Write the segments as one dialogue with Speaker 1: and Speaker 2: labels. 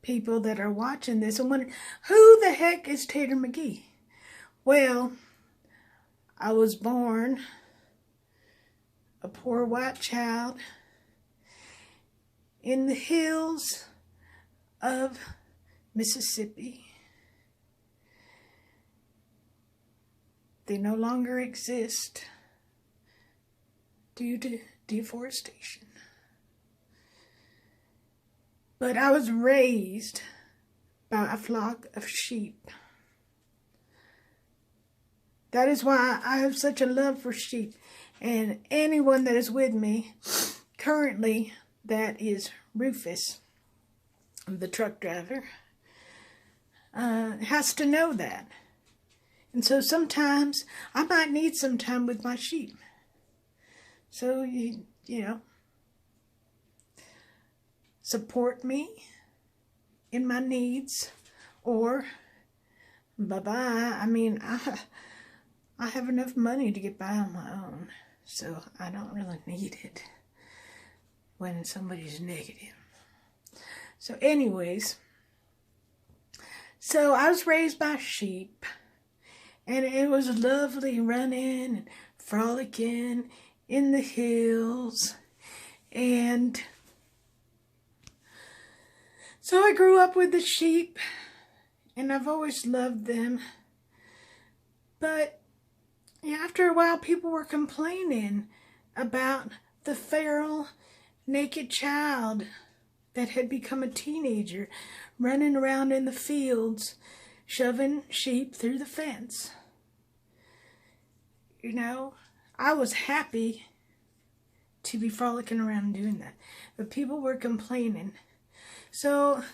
Speaker 1: people that are watching this and wondering, who the heck is Tater Magee? Well, I was born a poor white child in the hills of Mississippi. They no longer exist due to deforestation. But I was raised by a flock of sheep. That is why I have such a love for sheep. And anyone that is with me currently, that is Rufus, the truck driver, has to know that. And so sometimes I might need some time with my sheep. So, you know, support me in my needs, or bye-bye. I mean, I have enough money to get by on my own, so I don't really need it when somebody's negative. So anyways, so I was raised by sheep, and it was lovely running and frolicking in the hills. And so I grew up with the sheep, and I've always loved them. But after a while, people were complaining about the feral, naked child that had become a teenager, running around in the fields, shoving sheep through the fence. You know, I was happy to be frolicking around doing that, but people were complaining. So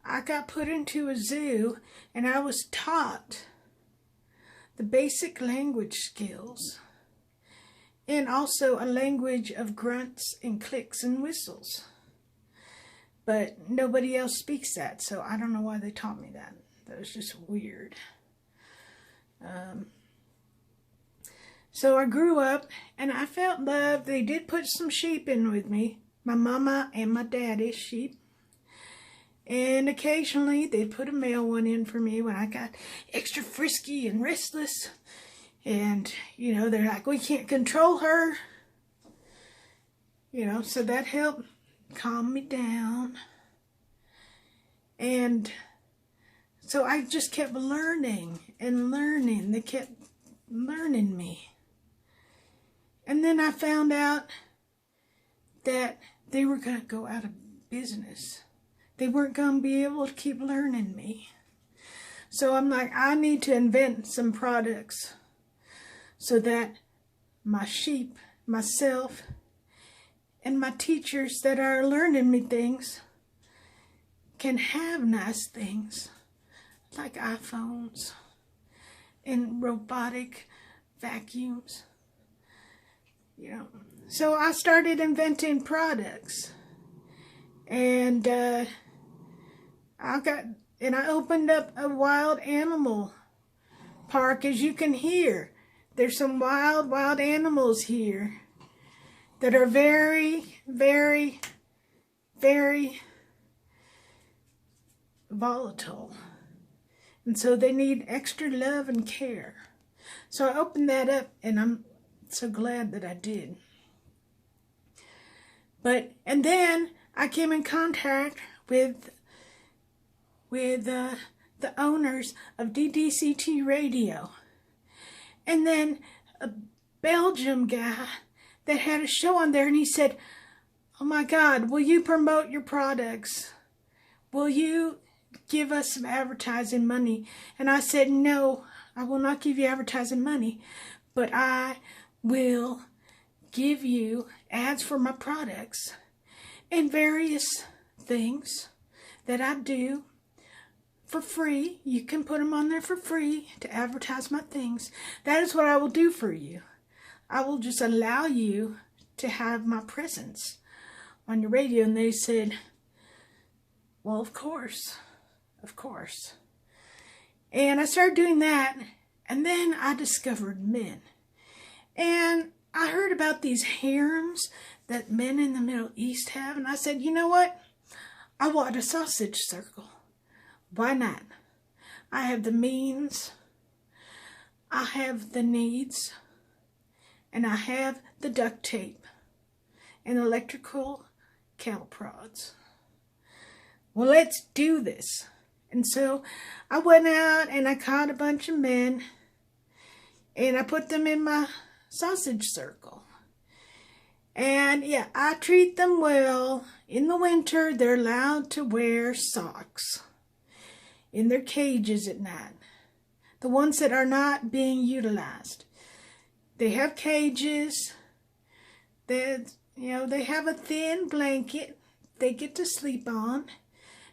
Speaker 1: I got put into a zoo, and I was taught the basic language skills, and also a language of grunts and clicks and whistles. But nobody else speaks that, so I don't know why they taught me that. That was just weird. So I grew up, and I felt loved. They did put some sheep in with me, my mama and my daddy's sheep. And occasionally they'd put a male one in for me when I got extra frisky and restless. And, you know, they're like, we can't control her. You know, so that helped calm me down. And so I just kept learning and learning. They kept learning me. And then I found out that they were going to go out of business. They weren't going to be able to keep learning me. So I'm like, I need to invent some products so that my sheep, myself, and my teachers that are learning me things can have nice things like iPhones and robotic vacuums. You know, so I started inventing products, and I opened up a wild animal park. As you can hear, there's some wild animals here that are very, very, very volatile. And so they need extra love and care. So I opened that up, and I'm so glad that I did. And then I came in contact with the owners of DDCT Radio. And then a Belgium guy that had a show on there, and he said, oh my God, will you promote your products? Will you give us some advertising money? And I said, no, I will not give you advertising money, but I will give you ads for my products and various things that I do for free. You can put them on there for free to advertise my things. That is what I will do for you. I will just allow you to have my presence on your radio. And they said, well, of course. And I started doing that, and then I discovered men. And I heard about these harems that men in the Middle East have, and I said, you know what? I want a sausage circle. Why not? I have the means, I have the needs, and I have the duct tape and electrical cattle prods. Well, let's do this. And so I went out and I caught a bunch of men and I put them in my sausage circle. And yeah, I treat them well. In the winter, they're allowed to wear socks in their cages at night. The ones that are not being utilized. They have cages. They have a thin blanket they get to sleep on.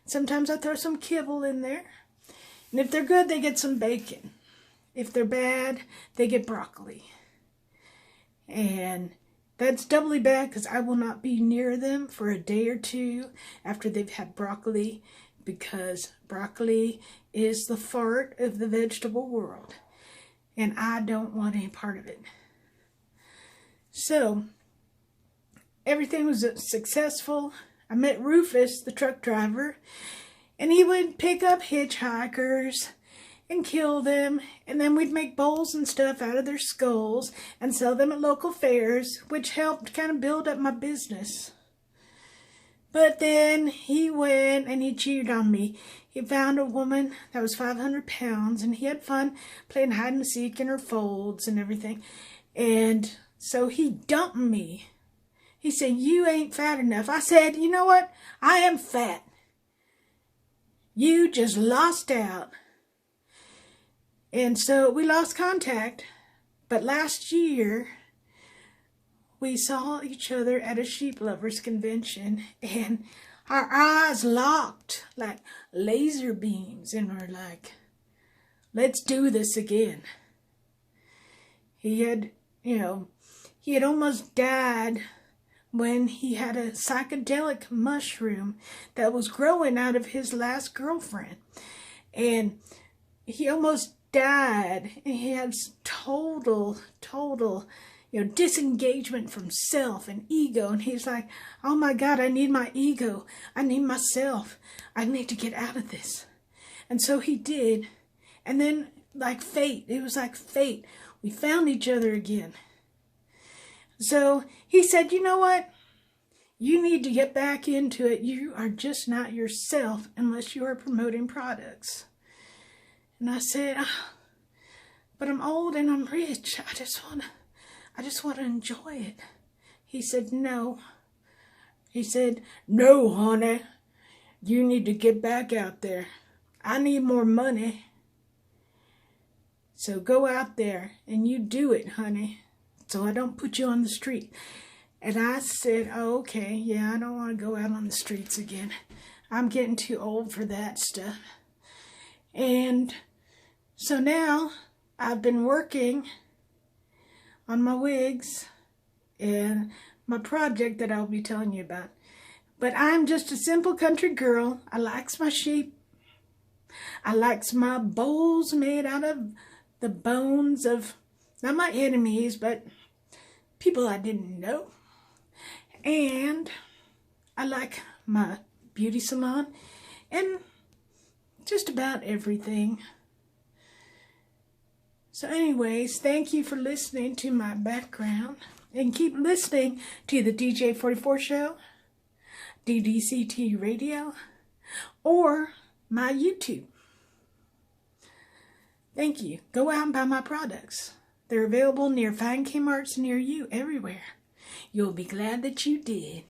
Speaker 1: Sometimes I throw some kibble in there. And if they're good, they get some bacon. If they're bad, they get broccoli. And that's doubly bad because I will not be near them for a day or two after they've had broccoli, because broccoli is the fart of the vegetable world. And I don't want any part of it. So, everything was successful. I met Rufus, the truck driver, and he would pick up hitchhikers and kill them, and then we'd make bowls and stuff out of their skulls and sell them at local fairs, which helped kind of build up my business. But then he went and he cheated on me. He found a woman that was 500 pounds, and he had fun playing hide and seek in her folds and everything. And so he dumped me. He said, "You ain't fat enough." I said, "You know what? I am fat. You just lost out." And so we lost contact. But last year, we saw each other at a sheep lovers convention, and our eyes locked like laser beams, and we're like, let's do this again. He had almost died when he had a psychedelic mushroom that was growing out of his last girlfriend. And he almost died. And he had total, disengagement from self and ego. And he's like, oh my God, I need my ego. I need myself. I need to get out of this. And so he did. And then, like fate, it was like fate. We found each other again. So he said, "You know what? You need to get back into it. You are just not yourself unless you are promoting products." And I said, "But I'm old and I'm rich. I just want to enjoy it." He said, "No." He said, "No, honey. You need to get back out there. I need more money. So go out there and you do it, honey, so I don't put you on the street." And I said, "Oh, okay, yeah, I don't want to go out on the streets again. I'm getting too old for that stuff." And so now I've been working on my wigs and my project that I'll be telling you about. But I'm just a simple country girl. I likes my sheep. I likes my bowls made out of the bones of, not my enemies, but people I didn't know. And I like my beauty salon and just about everything. So anyways, thank you for listening to my background. And keep listening to the DJ44 show, DDCT Radio, or my YouTube. Thank you. Go out and buy my products. They're available near fine Kmart's near you everywhere. You'll be glad that you did.